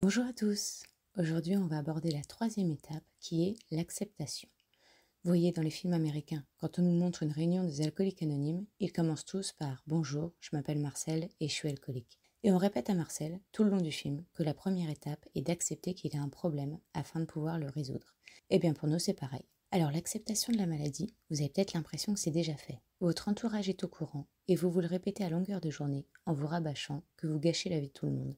Bonjour à tous. Aujourd'hui, on va aborder la troisième étape qui est l'acceptation. Vous voyez, dans les films américains, quand on nous montre une réunion des alcooliques anonymes, ils commencent tous par «Bonjour, je m'appelle Marcel et je suis alcoolique». Et on répète à Marcel, tout le long du film, que la première étape est d'accepter qu'il a un problème afin de pouvoir le résoudre. Eh bien pour nous, c'est pareil. Alors l'acceptation de la maladie, vous avez peut-être l'impression que c'est déjà fait. Votre entourage est au courant et vous vous le répétez à longueur de journée en vous rabâchant que vous gâchez la vie de tout le monde.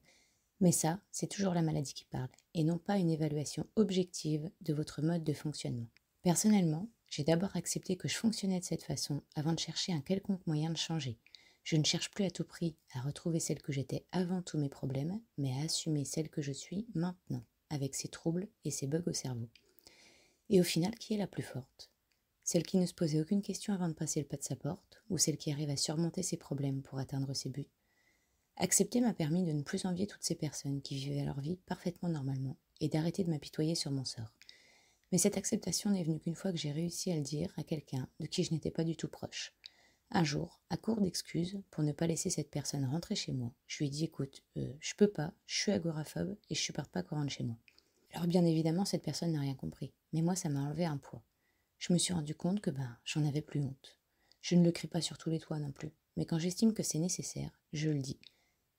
Mais ça, c'est toujours la maladie qui parle, et non pas une évaluation objective de votre mode de fonctionnement. Personnellement, j'ai d'abord accepté que je fonctionnais de cette façon avant de chercher un quelconque moyen de changer. Je ne cherche plus à tout prix à retrouver celle que j'étais avant tous mes problèmes, mais à assumer celle que je suis maintenant, avec ses troubles et ses bugs au cerveau. Et au final, qui est la plus forte? Celle qui ne se posait aucune question avant de passer le pas de sa porte, ou celle qui arrive à surmonter ses problèmes pour atteindre ses buts? Accepter m'a permis de ne plus envier toutes ces personnes qui vivaient leur vie parfaitement normalement et d'arrêter de m'apitoyer sur mon sort. Mais cette acceptation n'est venue qu'une fois que j'ai réussi à le dire à quelqu'un de qui je n'étais pas du tout proche. Un jour, à court d'excuses pour ne pas laisser cette personne rentrer chez moi, je lui ai dit écoute, je peux pas, je suis agoraphobe et je supporte pas qu'on rentre chez moi. Alors bien évidemment, cette personne n'a rien compris, mais moi ça m'a enlevé un poids. Je me suis rendu compte que j'en avais plus honte. Je ne le crie pas sur tous les toits non plus, mais quand j'estime que c'est nécessaire, je le dis.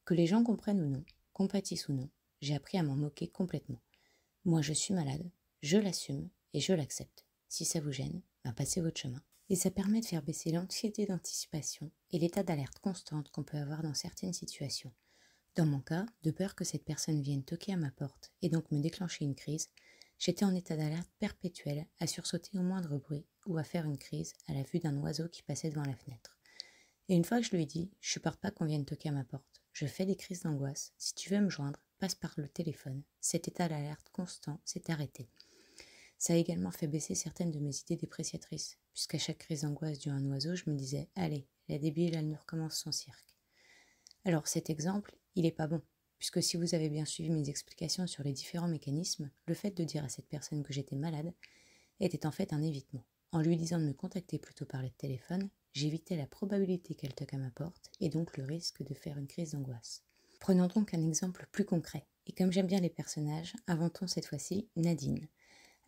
Que les gens comprennent ou non, compatissent ou non, j'ai appris à m'en moquer complètement. Moi, je suis malade, je l'assume et je l'accepte. Si ça vous gêne, passez votre chemin. Et ça permet de faire baisser l'anxiété d'anticipation et l'état d'alerte constante qu'on peut avoir dans certaines situations. Dans mon cas, de peur que cette personne vienne toquer à ma porte et donc me déclencher une crise, j'étais en état d'alerte perpétuel à sursauter au moindre bruit ou à faire une crise à la vue d'un oiseau qui passait devant la fenêtre. Et une fois que je lui ai dit, je supporte pas qu'on vienne toquer à ma porte, je fais des crises d'angoisse, si tu veux me joindre, passe par le téléphone. Cet état d'alerte constant s'est arrêté. Ça a également fait baisser certaines de mes idées dépréciatrices, puisqu'à chaque crise d'angoisse due à un oiseau, je me disais, allez, la débile, elle nous recommence son cirque. Alors cet exemple, il est pas bon, puisque si vous avez bien suivi mes explications sur les différents mécanismes, le fait de dire à cette personne que j'étais malade était en fait un évitement. En lui disant de me contacter plutôt par le téléphone, j'évitais la probabilité qu'elle toque à ma porte et donc le risque de faire une crise d'angoisse. Prenons donc un exemple plus concret. Et comme j'aime bien les personnages, inventons cette fois-ci Nadine.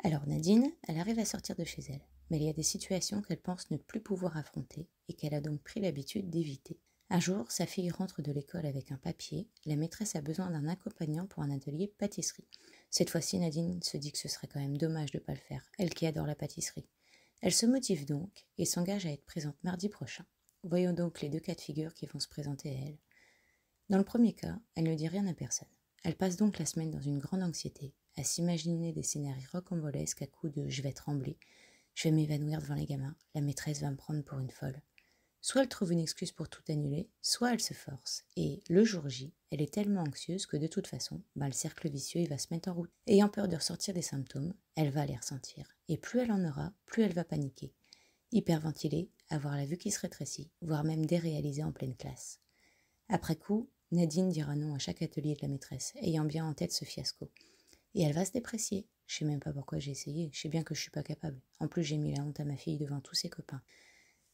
Alors Nadine, elle arrive à sortir de chez elle, mais il y a des situations qu'elle pense ne plus pouvoir affronter et qu'elle a donc pris l'habitude d'éviter. Un jour, sa fille rentre de l'école avec un papier, la maîtresse a besoin d'un accompagnant pour un atelier pâtisserie. Cette fois-ci, Nadine se dit que ce serait quand même dommage de ne pas le faire, elle qui adore la pâtisserie. Elle se motive donc et s'engage à être présente mardi prochain. Voyons donc les deux cas de figure qui vont se présenter à elle. Dans le premier cas, elle ne dit rien à personne. Elle passe donc la semaine dans une grande anxiété, à s'imaginer des scénarios rocambolesques à coups de je vais trembler, je vais m'évanouir devant les gamins, la maîtresse va me prendre pour une folle. Soit elle trouve une excuse pour tout annuler, soit elle se force. Et le jour J, elle est tellement anxieuse que de toute façon, le cercle vicieux il va se mettre en route. Ayant peur de ressortir des symptômes, elle va les ressentir. Et plus elle en aura, plus elle va paniquer. Hyperventiler, avoir la vue qui se rétrécit, voire même déréaliser en pleine classe. Après coup, Nadine dira non à chaque atelier de la maîtresse, ayant bien en tête ce fiasco. Et elle va se déprécier. Je sais même pas pourquoi j'ai essayé, je sais bien que je suis pas capable. En plus, j'ai mis la honte à ma fille devant tous ses copains.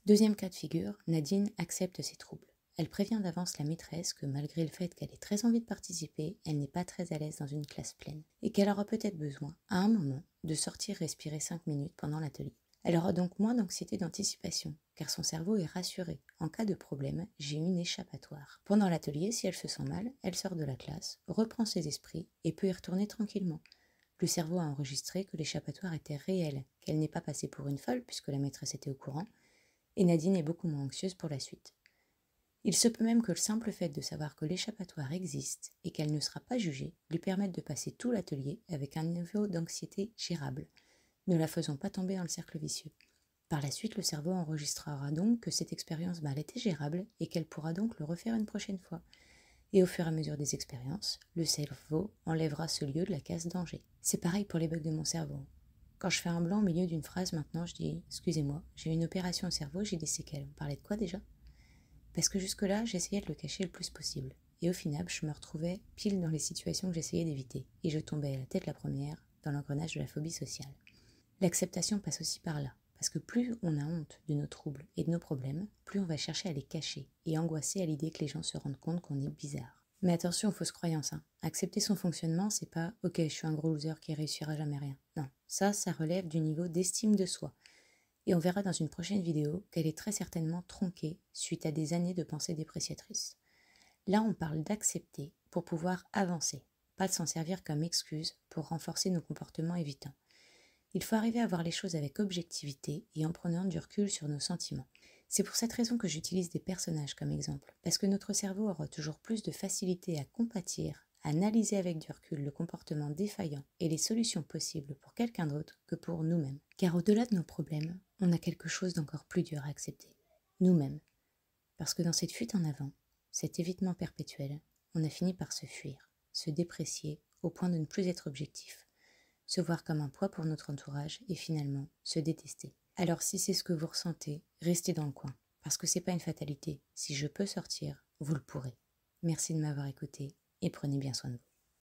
Deuxième cas de figure, Nadine accepte ses troubles. Elle prévient d'avance la maîtresse que malgré le fait qu'elle ait très envie de participer, elle n'est pas très à l'aise dans une classe pleine et qu'elle aura peut-être besoin, à un moment, de sortir respirer 5 minutes pendant l'atelier. Elle aura donc moins d'anxiété d'anticipation, car son cerveau est rassuré. En cas de problème, j'ai une échappatoire. Pendant l'atelier, si elle se sent mal, elle sort de la classe, reprend ses esprits et peut y retourner tranquillement. Le cerveau a enregistré que l'échappatoire était réel, qu'elle n'est pas passée pour une folle puisque la maîtresse était au courant, et Nadine est beaucoup moins anxieuse pour la suite. Il se peut même que le simple fait de savoir que l'échappatoire existe et qu'elle ne sera pas jugée lui permette de passer tout l'atelier avec un niveau d'anxiété gérable, ne la faisant pas tomber dans le cercle vicieux. Par la suite, le cerveau enregistrera donc que cette expérience était gérable et qu'elle pourra donc le refaire une prochaine fois. Et au fur et à mesure des expériences, le cerveau enlèvera ce lieu de la case danger. C'est pareil pour les bugs de mon cerveau. Quand je fais un blanc au milieu d'une phrase, maintenant je dis « Excusez-moi, j'ai eu une opération au cerveau, j'ai des séquelles. » On parlait de quoi déjà? Parce que jusque-là, j'essayais de le cacher le plus possible. Et au final, je me retrouvais pile dans les situations que j'essayais d'éviter. Et je tombais à la tête la première dans l'engrenage de la phobie sociale. L'acceptation passe aussi par là. Parce que plus on a honte de nos troubles et de nos problèmes, plus on va chercher à les cacher et angoisser à l'idée que les gens se rendent compte qu'on est bizarre. Mais attention aux fausses croyances, hein. Accepter son fonctionnement, c'est pas « ok, je suis un gros loser qui réussira jamais rien ». Non, ça relève du niveau d'estime de soi. Et on verra dans une prochaine vidéo qu'elle est très certainement tronquée suite à des années de pensées dépréciatrices. Là, on parle d'accepter pour pouvoir avancer, pas de s'en servir comme excuse pour renforcer nos comportements évitants. Il faut arriver à voir les choses avec objectivité et en prenant du recul sur nos sentiments. C'est pour cette raison que j'utilise des personnages comme exemple, parce que notre cerveau aura toujours plus de facilité à compatir, à analyser avec du recul le comportement défaillant et les solutions possibles pour quelqu'un d'autre que pour nous-mêmes. Car au-delà de nos problèmes, on a quelque chose d'encore plus dur à accepter, nous-mêmes. Parce que dans cette fuite en avant, cet évitement perpétuel, on a fini par se fuir, se déprécier au point de ne plus être objectif, se voir comme un poids pour notre entourage et finalement se détester. Alors si c'est ce que vous ressentez, restez dans le coin, parce que c'est pas une fatalité. Si je peux sortir, vous le pourrez. Merci de m'avoir écouté et prenez bien soin de vous.